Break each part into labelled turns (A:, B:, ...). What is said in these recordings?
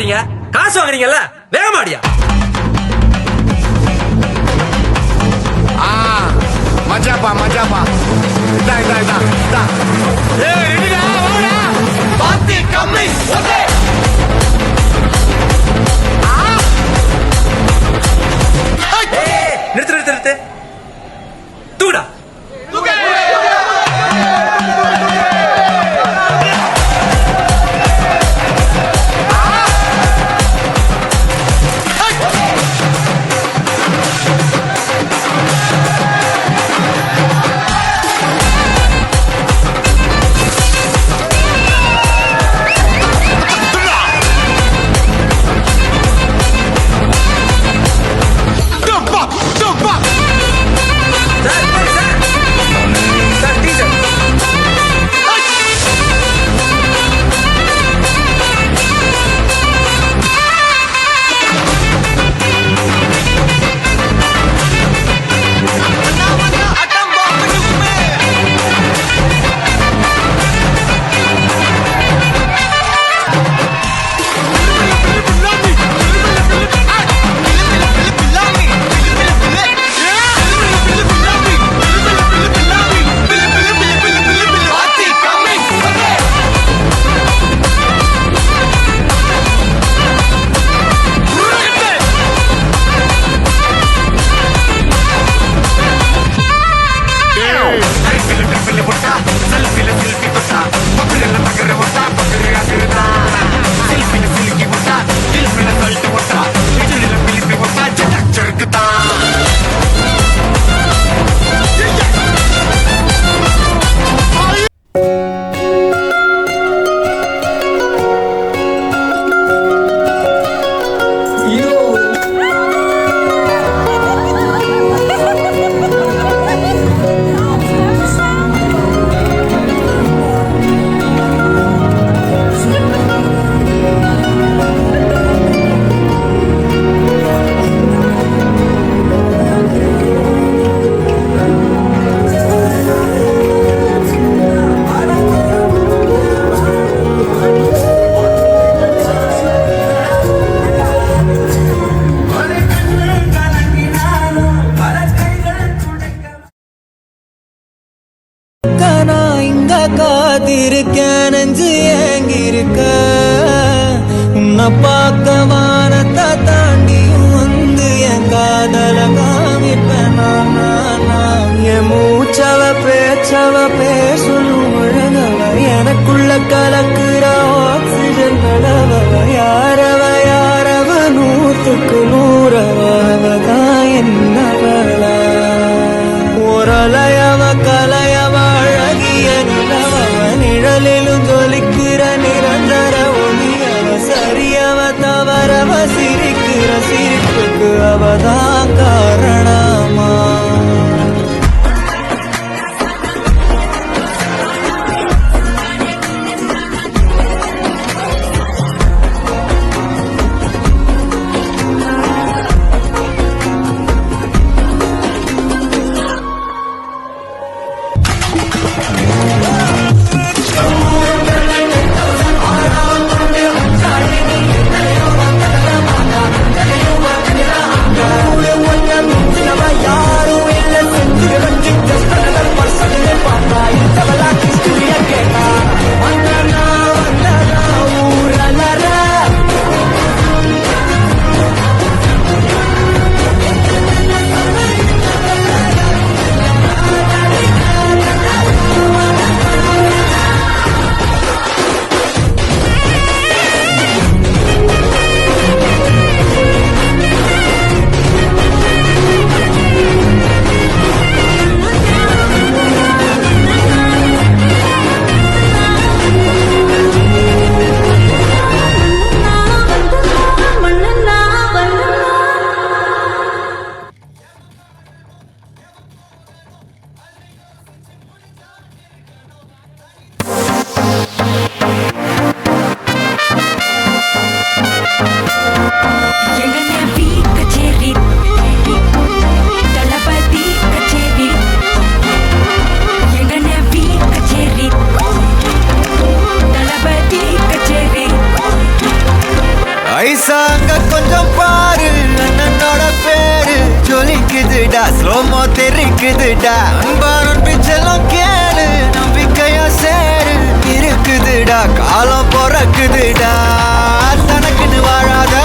A: இருக்கீங்க? காசு வாங்குறீங்கல்ல, வேகமாடியா?
B: மஜாப்பா மஜாப்பா. இதா இதா இதா இதா. ஏய் ரெடிடா, வாடா. பாத்தி கம்மி. ஓகே.
A: நிறுத்து நிறுத்து நிறுத்து. தூடா.
C: காத்திருக்கேன் நெஞ்சு ஏங்கிருக்க உன்னை பார்க்க வானத்தை தாண்டியும் வந்து என் காதல காமிப்பேன் என் மூச்சவ பேச்சவ பேசணும் அழகவ எனக்குள்ள கலக்குற ஆக்சிஜன் அளவவ யாரவ யாரவ 100க்கு 100 அவதான் என்னவள ஓரலையவ கலையவ அழகிய நிலவவ நிழலிலும் ஜொலிக்கிற நிரந்தர ஒளியவ சரியவ தவறவ சிரிக்கிற சிரிப்புக்கு அவதான் காரணமா சாங்க கொஞ்சம் பாரு அண்ணனோட பேரு ஜொலிக்குதுடா ஸ்லோமோ தெரிக்குதுடா அன்பான பிச்செல்லாம் கேளு நம்பிக்கையா சேரு இருக்குதுடா காலம் பிறக்குதுடா தனக்குன்னு வாழாத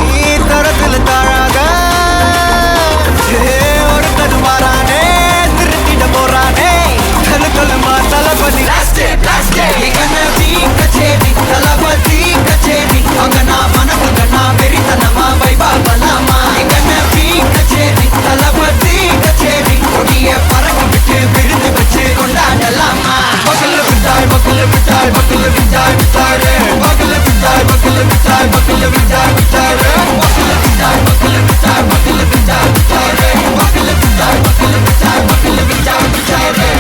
C: நீ தரத்துல தாழாத ஒருத்தன் மாறானே திருத்திட போறானே கலுக்கலுமா தளபதி கச்சேரி தளபதி கச்சேரி அங்கனா மனசுங்கனா வெறித்தனமா வைபா பலாமா எங்கன பி கச்சேரி தளபதி கச்சேரி கொடிய பறக்க விட்டு விருந்து வச்சு கொண்டாடலாமா பக்கல்ல விட்டாய் பக்கல்ல விட்டாய் பக்கல்ல விட்டாய் விட்டாரே பக்கல்ல விட்டாய் பக்கல்ல விட்டாய் பக்கல்ல விட்டாய் விட்டாரே பக்கல்ல விட்டாய் பக்கல்ல விட்டாய் பக்கல்ல விட்டாய் விட்டாரே பக்கல்ல விட்டாய் பக்கல்ல விட்டாய் பக்கல்ல விட்டாய் விட்டாரே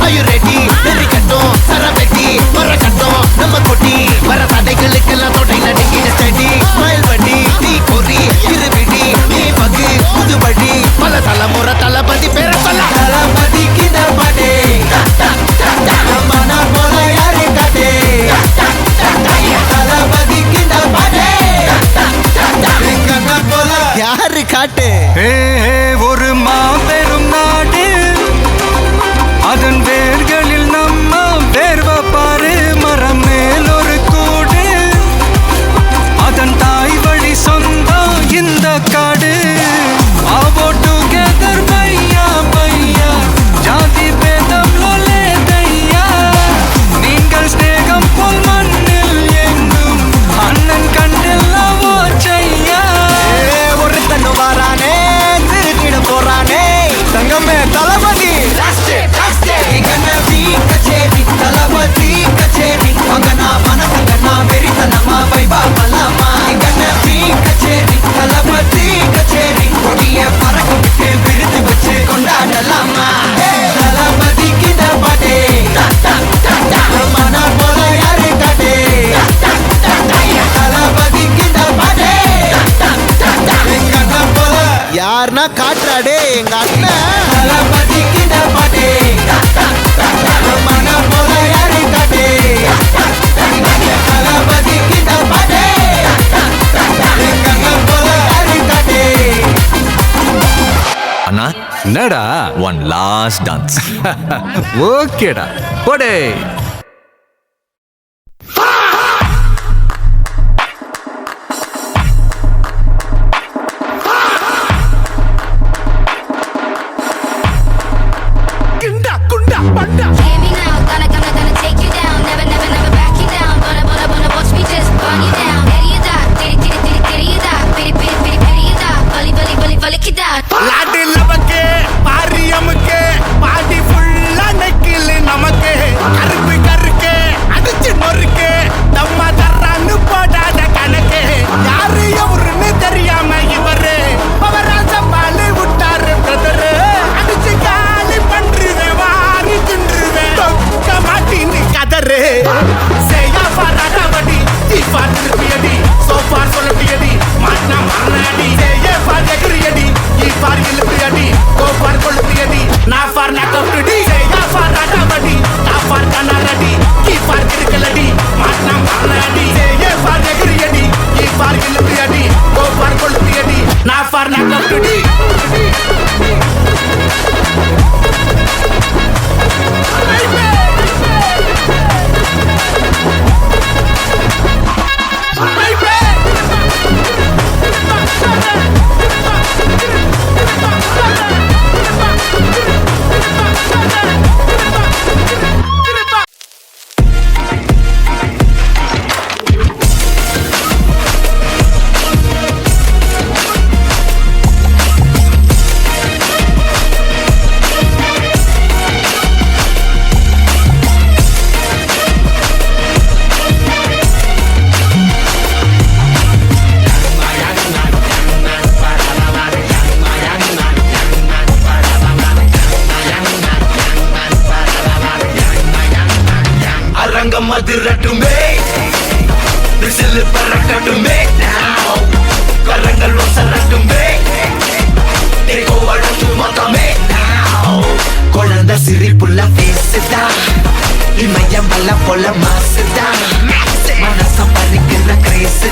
C: Are you ready? Very கட்டும் சரவெட்டி வர கட்டும் நம்ம கொட்டி வர தடைகளுக்கெல்லாம் தொடை நடுங்கிட ஸ்டடி ஸ்மைல் பண்ணி நீ பொறி இருவிடி நீ பகு புதுபடி பல தலைமுறை தளபதி பேர சொல்ல தளபதிக்கு தப்படே மன போல யாரு காட்டே தளபதிக்கு தப்படே போல யாரு காட்டு ஒரு மாபெரும் நாடு அதன் வேர்களில் நம்ம வேர்வ பாரு மரம் மேல் ஒரு கூடு அதன் தாய் வழி சொந்தம் இந்த காடு ஆவோ டுகெதர் பையா பையா ஜாதி பேதம் லோலே தையா நீங்கள் ஸ்நேகம் போல் மண்ணில் எங்கும் அண்ணன் கண்டெல்லாவோ செய்யா ஒரு தன்னு வாரானே திருக்கிட போறானே தங்கமே தளபதி கச்சேரி தளபதி கச்சேரி அங்கனா மனசங்கனா வெறித்தனமா வைபா பலாமா எங்கன பி கச்சேரி தளபதி கச்சேரி கொடிய பறக்க விட்டு விருந்து வச்சு கொண்டாடலாமா தளபதிக்கு தப்பாட்டே மன போல யாரு காட்டே தளபதிக்கு தப்பாட்டே எங்க போல யாருன்னா காட்டுறாடே எங்க அண்ணன் தளபதிக்கு தப்பாட்டே மன போல யாரு காட்டே தளபதிக்கு தப்பாட்டே எங்க போல யாரு காட்டே
A: அண்ணா
D: என்னடா
A: ஒன் லாஸ்ட் டான்ஸ்
D: ஓகேடா போடே
E: Hear me now, gonna take you down. Never, never, never back you down. Gonna watch me just burn you down. Ready you die, diddy you die. Pity you die. Bully you die.
B: Lot நமக்கு பாரியமுக்கு பாடி ஃபுல்லா நெக்கில் நமக்கு கருப்பு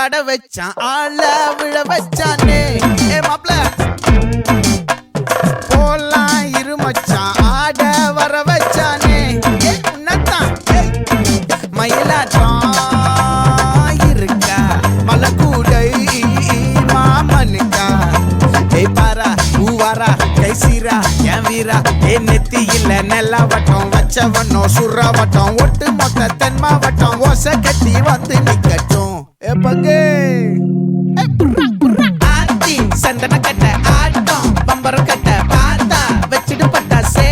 F: பட வச்சான் ஆள விழ வச்சானே ஏ மாப்ள போலாம் இரு மச்சான் ஆட வர வச்சானே ஏ உன்னத்தான் மயிலாட்டம் இருக்கா மலக்கூடை மாமனுக்கா ஏய் பாரா ஊவாரா கைசீரா என் வீரா ஏ நெத்தி இல்ல நெல்லா வட்டம் வச்சவனோ சுறா வட்டம் ஒட்டு மொத்த தென் மாவட்டம் ஓசை கட்டி வந்து நிக்கட்டும் ஏ பங்கே ஆத்தி சந்தன கட்ட ஆட்டம் பம்பரம் கட்ட பார்த்தா வச்சிட்டு பட்டாசே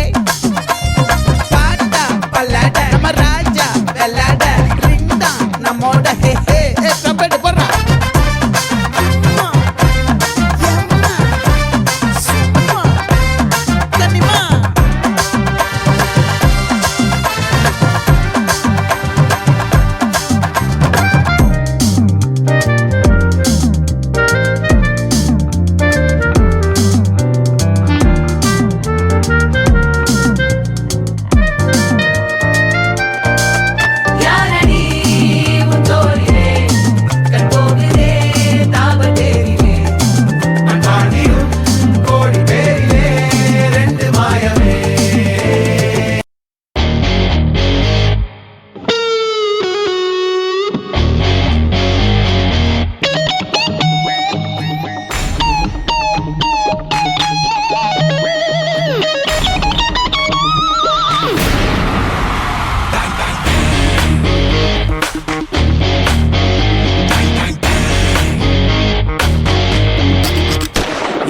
F: பாட்டா பல்லாட நம்ம ராஜா வெள்ளாட ரிங் தான் நம்மோட ஹே ஹே ஏ கபடி போடுறா
E: யாரடி உன் தோளிலே கண் போகுதே தாபத்தேரிலே
B: அன்பானியும் கோடி பேரிலே ரெண்டு மாயமே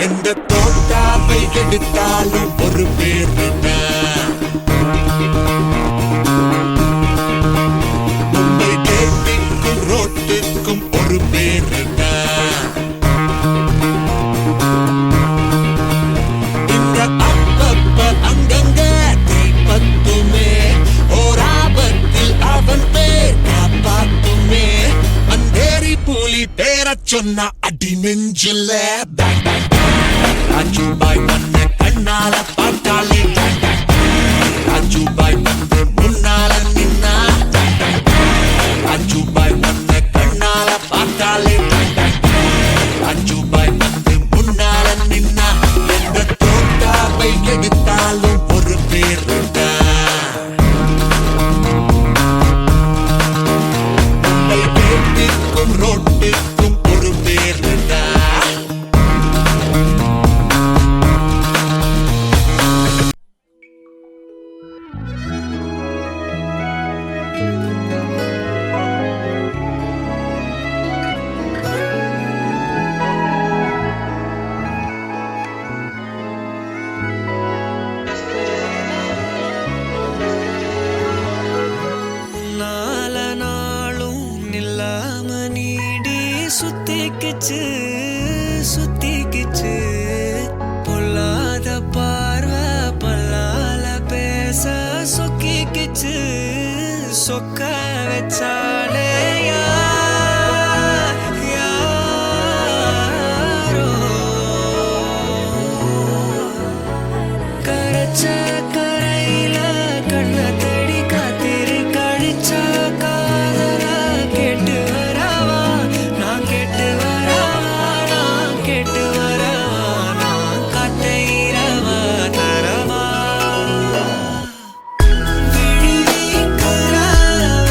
B: எந்த தோட்டாவை எடுத்தாலும் ஒரு பேர் மும்பை கேட்டிக்கும் ரோட்டுக்கும் ஒரு பேர் இங்க அப்பப்ப அங்கங்க தீபத்துமே ஓராபத்தில் அவன் பேர் காப்பாத்துமே அந்தேரி புலி பேரச் சொன்னா அடி நெஞ்சில பேங் பேங் ராஜு பாய் பண்ண கண்ணால பார்த்தாலே ராஜு பாய் வந்து முன்னால நின்னா ராஜு பாய் பண்ண கண்ணால பார்த்தாலே ராஜு பாய் வந்து முன்னால நின்னா எந்த தோட்டாவை எடுத்தாலும் ஒரு பேர் கேட்டிக்கும் ரோட்டுக்கும் ஒரு பேர்
G: நால நாளும் நில்லாம நீடி சுத்திக்கிச்சு சுத்திக்கிச்சு பொல்லாத பார்வை பல்லால பேச சொக்கிக்கிச்சு சொக்க வச்சாலே யாரோ கரைச்ச கரையில கண்ண தேடி காத்திரு கழிச்சா காதல கேட்டு வரவா நான் கேட்டு வரவா நான் கேட்டு வரவா நான் காத்தைரவா தரவா விழி வைக்கிற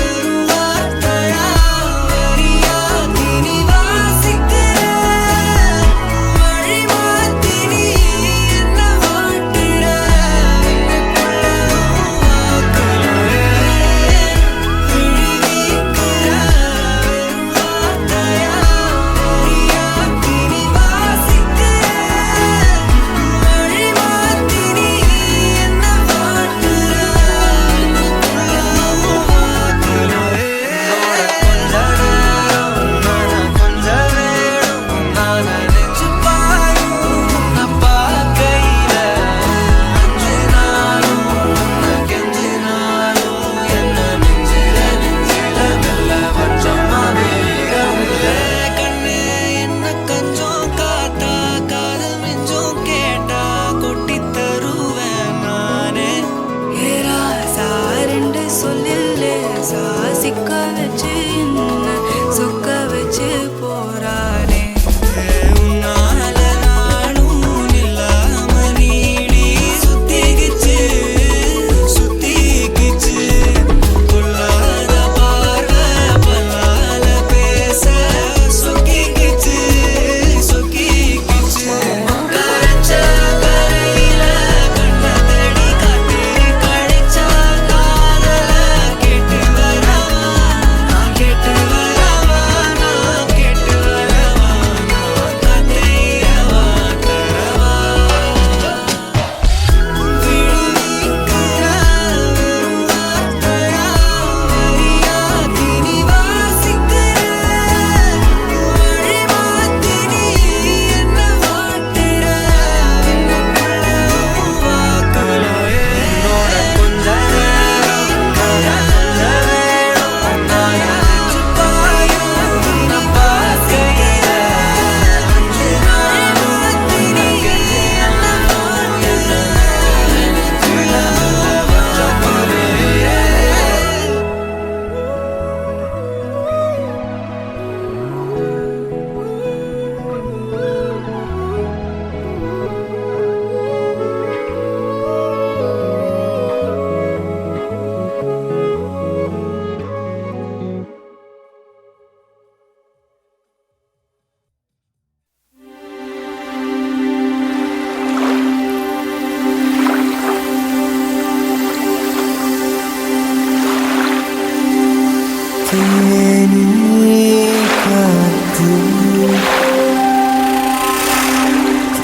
G: ஒரு வார்த்தையா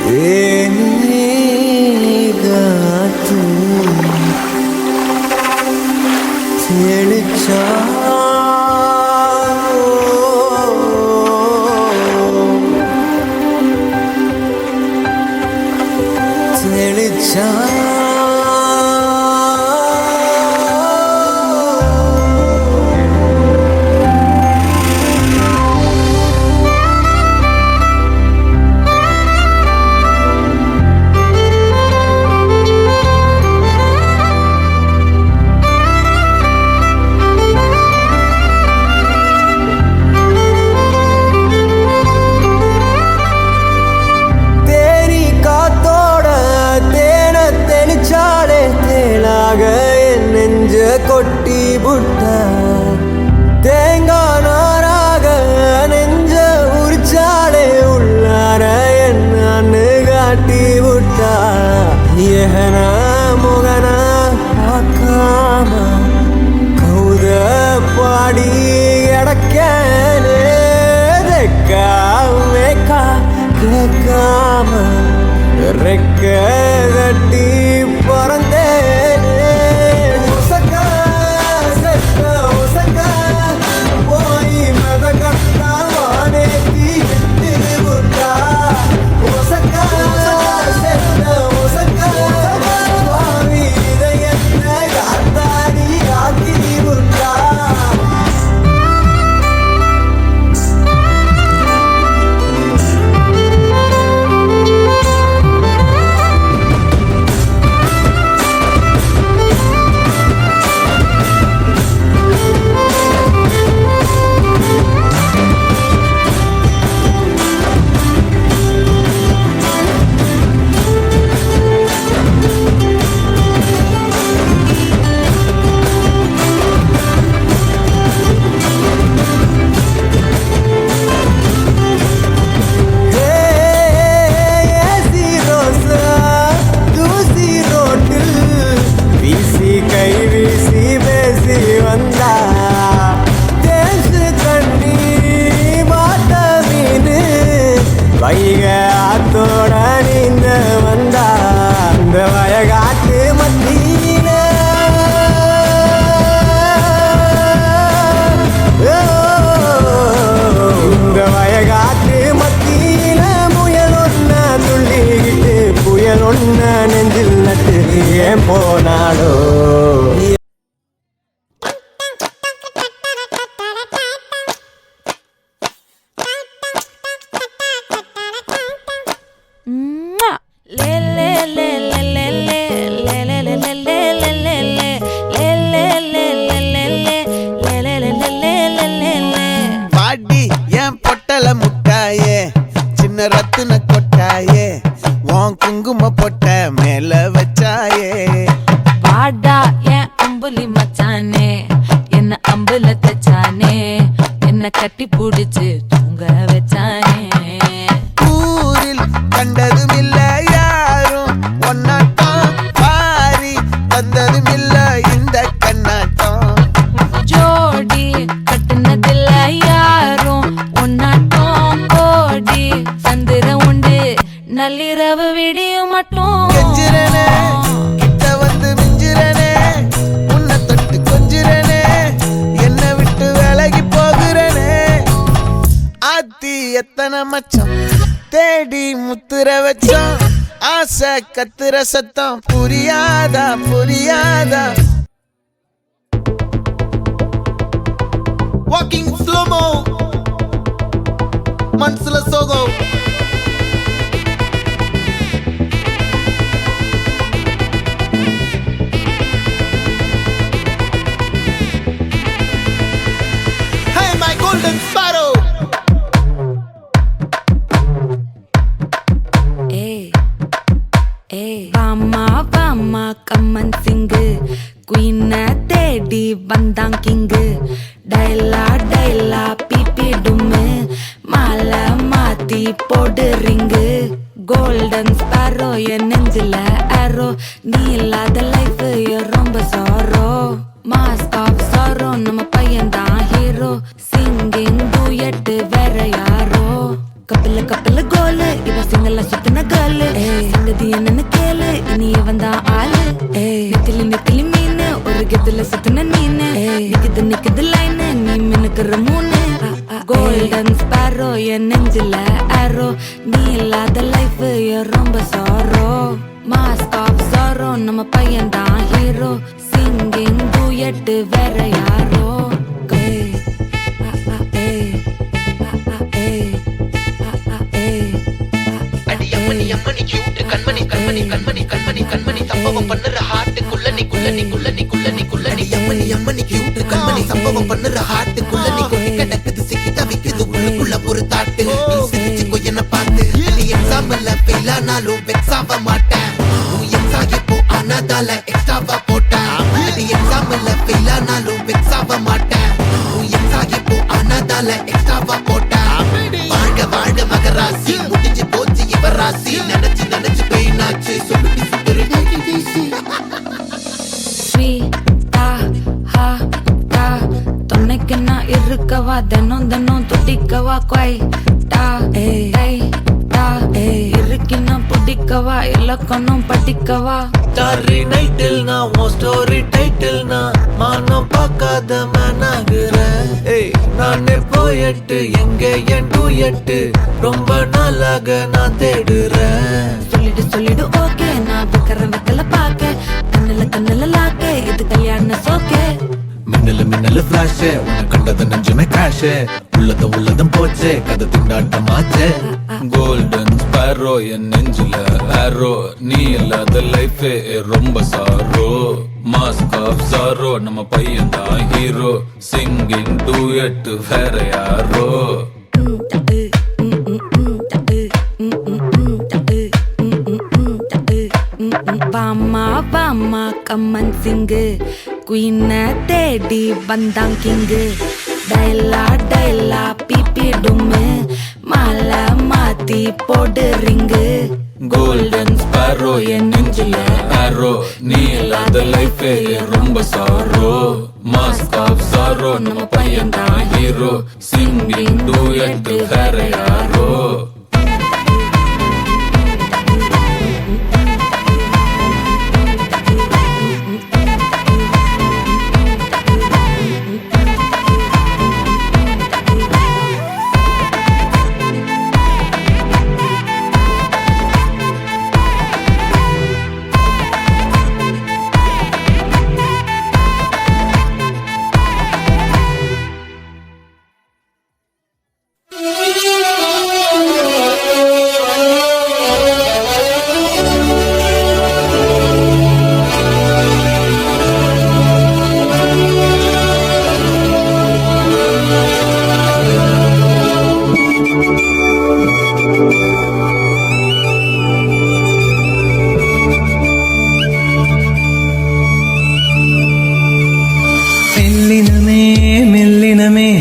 G: ஏகாத்து தெளிச்சா தெளிச்சா கொட்டி புட்ட தேங்காய் நாராக நெஞ்ச உரிச்சாலே உள்ளார என்னன்னு காட்டி புட்டா ஏகன முகன பார்க்காம கௌத பாடி கிடக்கே மேக்கா கேட்காம ரெக்க கட்டி பறந்தேனே ஆத்தோட நீந்த வந்தா இந்த வயகாட்டு மத்தியில இந்த வயகாட்டு மத்தியில முயல் ஒன்ன துள்ளிக்கிட்டு புயல் ஒன்ன நெஞ்சில் நட்டு ஏன் போனாடோ
F: முட்டாயே சின்ன ரத்தின கொட்டாயே உன் குங்கும பொட்ட மேல வச்சாயே
H: வாடா என் அம்புலி மச்சானே என்ன அம்புல தச்சானே என்ன கட்டி புடிச்சு தூங்க வச்சானே
F: ஊரில் கண்டதும் இல்ல யாரும் ஒன்னாட்டம் பாரி தந்ததும் இல்ல இந்த கண்ணாட்டம்
H: ஜோடி கட்டுனதில்ல யாரும் ஒன்னாட்டம் கோடி சந்திர உண்டு நள்ளிரவு விடியும் மட்டும்
F: கெஞ்சிரனே கிட்ட வந்து மிஞ்சிரனே உன்னை தொட்டு கொஞ்சிரனே என்ன விட்டு விலகி போகிறனே ஆத்தி எத்தனை மச்சம் தேடி முத்துற வச்சோம் ஆசை கத்துற சத்தம் புரியாதா புரியாதா வாக்கிங் ஸ்லோமோ மனசுல சோகம் Hey my golden sparrow
H: வாமா வாமா கம்மன் சிங்கு குயின தேடி வந்தான் கிங்கு டைலா டைலா பிபி டும்மு மாலை மாத்தி போடு ரிங்கு கோல்டன் ஸ்பாரோ என் நெஞ்சில அரோ நீ இல்லாத லைஃப் ரொம்ப சாரோ மாஸ்க் ஆஃப் சாரோ நம்ம பையன் தான் ஹீரோ சிங்கிங் டூயட் வேற யாரோ கப்பில கப்பில கோலு இவ சிங்கிள் ஊரெல்லாம் சுத்தின கேளு சங்கதி என்னன்னு கேளு இனி வந்தான் ஆளு நெத்திலி நெத்திலி மீனு ஒரு கெத்துல சுத்தின நீனு நிக்குது லைனு நீ மினுக்குற மூணு கோல்டன் ஸ்பாரோ என் நெஞ்சில ஆரோ நீ இல்லாத லைஃப் ரொம்ப சாரோ மாஸ்க் ஆஃப் சாரோ நம்ம பையன் தான் ஹீரோ சிங்கிங் டூயட் வேற யாரோ
C: அம்மணி அம்மணி கியூட் கண்மணி கண்மணி கண்மணி கண்மணி கண்மணி சம்பவம் பண்ணுற ஹார்ட்டுக்குள்ள நீ குள்ள நீ குள்ள நீ குள்ள நீ குள்ள நீ அம்மணி அம்மணி கியூட் கண்மணி சம்பவம் பண்ணுற ஹார்ட்டுக்குள்ள நீ கொட்டி கிடக்குது சிக்கி தவிக்குது உள்ளுக்குள்ள ஒரு தாட்டு நீ சிரிச்சுக்கோ என்ன பார்த்து நீ எக்ஸாம்பிள் ஃபெயில் ஆனாலும் வெக்ஸ் ஆக மாட்டேன் நீ எக்ஸாம் இப்போ ஆனதால எக்ஸ்ட்ராவா போட்டேன் நீ எக்ஸாம்பிள் ஃபெயில் ஆனாலும் வெக்ஸ் ஆக மாட்டேன் நீ எக்ஸாம் இப்போ ஆனதால எக்ஸ்ட்ராவா போட்டேன் வாழ்க வாழ்க மகராசி முடிஞ்சு போச்சு இவர் ராசி நினைச்சு நினைச்சு பெயினாச்சு சொல்லுடி சுந்தரி
H: ஸ்வீட்டா ஹா டா துணைக்கு நான் இருக்கவா தினம் தினம் துடிக்கவா குவை டா ஏய் டா இருக்கினா பிடிக்கவா இலக்கணம் படிக்கவா
G: ஸ்டாரி நைட்டில் நான் உன் ஸ்டோரி டைட்டில் நான் மானம் பார்க்காத மேனாகிறேன் நானே போயட்டு எங்க என் டூயட்டு ரொம்ப நாளாக நான் தேடுறேன்
H: சொல்லிடு ஓகே நான் வைக்கிற வெத்தல பாக்க கண்ணுல லாக்கே இது கல்யாண சோக்கே
D: மின்னலு ஃபிளாஷ் உன்னை கண்டது நெஞ்சுமே கிராஷ் உள்ளதும் போச்சே கதை திண்டாட்டமாச்சே கோல்டன் ஸ்பாரோ என் நெஞ்சில ஆரோ நீ இல்லாத லைஃப் ரொம்ப சாரோ மாஸ்க் ஆஃப் சாரோ நம்ம பையன் தான் ஹீரோ சிங்கிங் டூயட் வேற யாரோ
H: பாமா பாமா கம்மன் சிங்கு குயின தேடி வந்தான் கிங்கு டைலா பிபி டும்மு மாலை மாத்தி போடு ரிங்கு
D: கோல்டன் ஸ்பாரோ என் நெஞ்சில ஆரோ நீ இல்லாத லைஃப் ரொம்ப சாரோ மாஸ்க் ஆஃப் சாரோ நம்ம பையன் தான் ஹீரோ சிங்கிங் டூயட் வேற யாரோ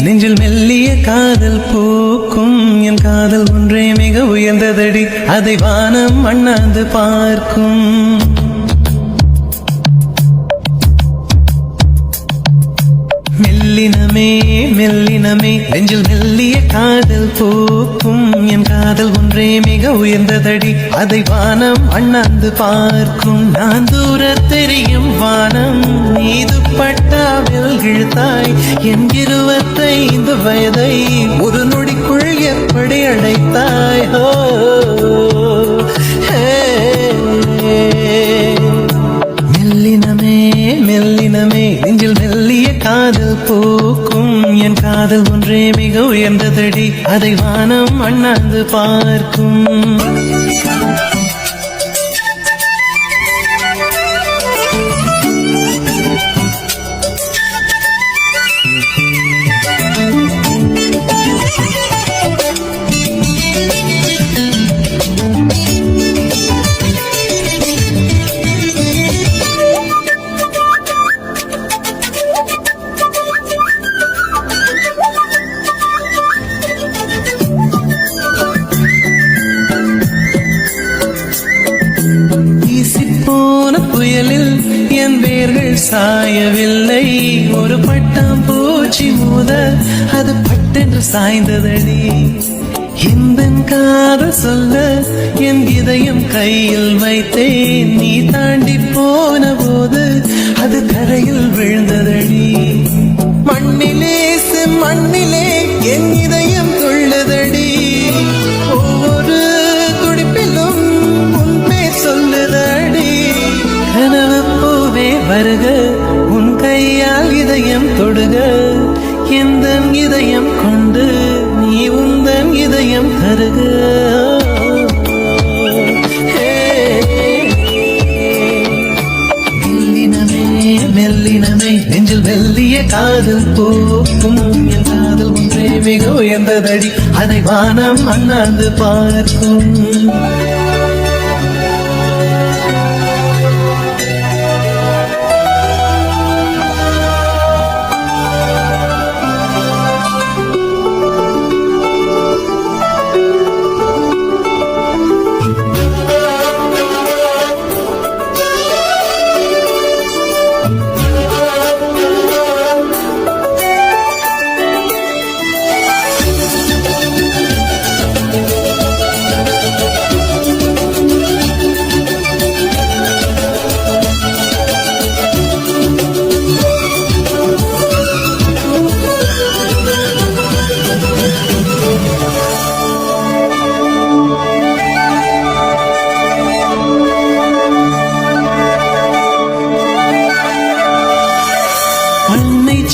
G: நெஞ்சில் மெல்லிய காதல் பூக்கும் என் காதல் ஒன்றே மிக உயர்ந்ததடி அதை வானம் அண்ணாந்து பார்க்கும் மெல்லினமே நெஞ்சில் மெல்லிய காதல் பூக்கும் என் காதல் ஒன்றே மிக உயர்ந்ததடி அதை வானம் அண்ணாந்து பார்க்கும் நான் தூர தெரியும் வானம் மீது பட்டாவில் இழுத்தாய் என் 25 வயதை ஒரு நொடிக்குள் எப்படி அழைத்தாய் மெல்லினமே நெஞ்சில் மெல்லிய காதல் பூக்கும் என் காதல் ஒன்றே மிக உயர்ந்ததடி அதை வானம் அண்ணாந்து பார்க்கும் என் வேர்கள் சாயவில்லை ஒரு பட்டாம் பூச்சி மோத அது பட்டென்று சாய்ந்ததடி எந்தன் காதல் சொல்ல என் இதயம் கையில் வைத்தேன். நீ தாண்டி போன போது அது கரையில் விழுந்ததடி. மண்ணிலே மண்ணிலே என் இதயம் துள்ளதடி. ஒவ்வொரு துடிப்பிலும் உண்மை சொல்லுதடி. கனவு பூவே வருக, உன் கையால் இதயம் தொடுக. எந்தன் இதயம் கொண்டு நீ உந்தன் இதயம் தருக. மெல்லினமே மெல்லினமே நெஞ்சில் மெல்லிய காதல் போக்கும். என் காதல் ஒன்றே மிக உயர்ந்ததடி, அதை வானம் அண்ணாந்து பார்க்கும்.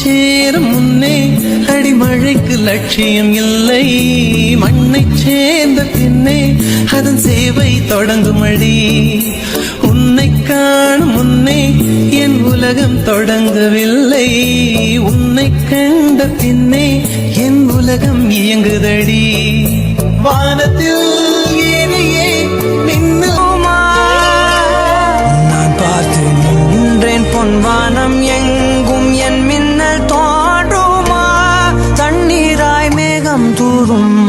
G: சேரும் முன்னே அடிமழைக்கு லட்சியம் இல்லை. மண்ணை சேர்ந்த பின்னே அதன் சேவை தொடங்கும் அடி. உன்னை காணும் முன்னே என் உலகம் தொடங்கவில்லை. உன்னை கண்ட பின்னே என் உலகம் இயங்குதடி. வானத்தில் ஏறியே நின்னுமா நான் பார்த்து நின்றேன். பொன்வானம் எங்கும் என் மின்னல் தோன்றுமா. தண்ணீராய் மேகம் தூரும்,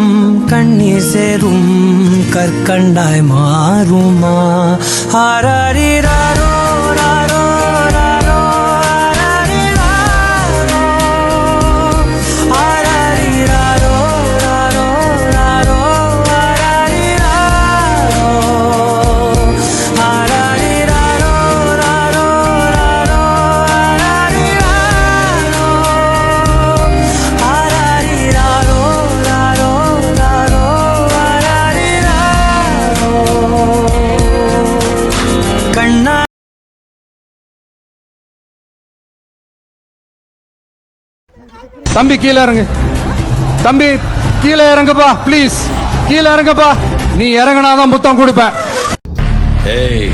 G: கண்ணீர் சேரும், கற்கண்டாய் மாறுமா. ஆராரிராரோ ராரோ ராரோ ஆராரிராரோ ஆராரிராரோ ராரோ ராரோ ஆராரிராரோ ஆராரிராரோ ராரோ ராரோ ஆராரிராரோ ராரோ ராரோ ஆராரிராரோ. கண்ணா
I: தம்பி கீழே இறங்கு. தம்பி கீழே இறங்குப்பா, ப்ளீஸ் கீழே இறங்குப்பா. நீ இறங்கினாதான் புத்தம் கொடுப்பேன்.
D: ஏய்,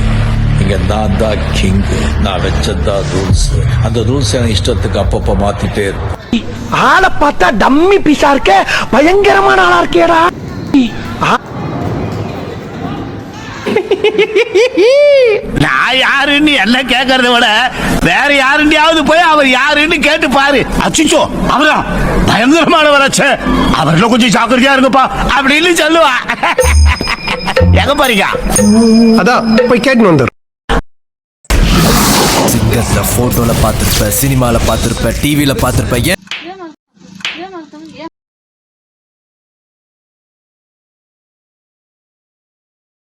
D: இங்க நான் தான் கிங். நான் வச்சதான் ரூல்ஸ். அந்த ரூல்ஸ் எனக்கு இஷ்டத்துக்கு அப்பப்ப மாத்திட்டே இருக்கும்.
F: ஆளை பார்த்தா டம்மி பீஸா இருக்க, பயங்கரமான ஆளா இருக்கேடா.
B: நான் யாருன்னு என்ன கேட்கறத விட வேற யாருண்டியாவது போய் அவர் யாருன்னு கேட்டு பாரு. அச்சிச்சோ அவரா பயங்கரமான வராச்சே, அவர்ல கொஞ்சம் ஜாக்கிரதையா இருங்கப்பா அப்படின்னு சொல்லுவா. எங்க பாருங்க,
F: அதான் போய் கேட்டு வந்துரு.
A: சிங்கர்ல போட்டோல பார்த்திருப்ப, சினிமால பார்த்திருப்ப, டிவில பார்த்திருப்ப.